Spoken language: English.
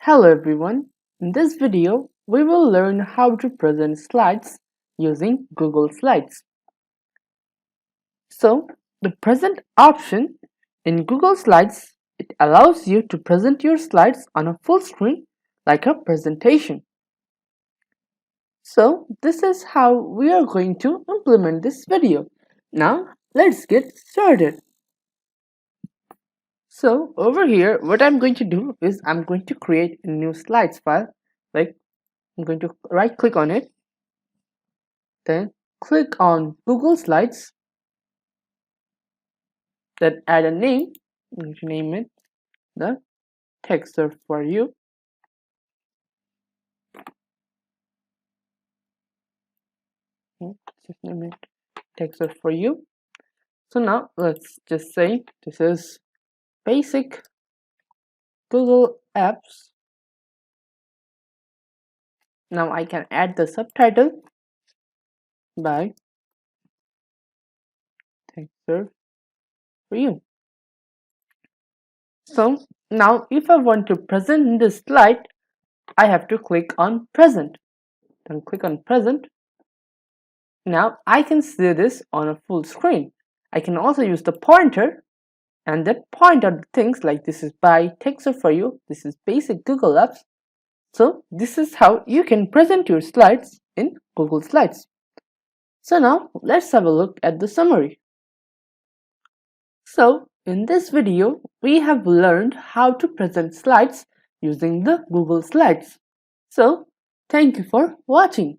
Hello everyone, in this video we will learn how to present slides using Google Slides. So the present option in Google Slides, it allows you to present your slides on a full screen like a presentation. So this is how we are going to implement this video. Now let's get started. So over here what I'm going to do is I'm going to create a new slides file. Like I'm going to right click on it, then click on Google Slides, then add a name. I'm going to name it the text search for you. Just name it text search for you. So now let's just say this is basic Google apps. Now I can add the subtitle by text search for you. So now if I want to present this slide, I have to click on present. Then click on present. Now I can see this on a full screen. I can also use the pointer and then point out things like this is by text for you, this is basic Google Apps. So this is how you can present your slides in Google Slides. So now let's have a look at the summary. So in this video we have learned how to present slides using the Google Slides. So thank you for watching.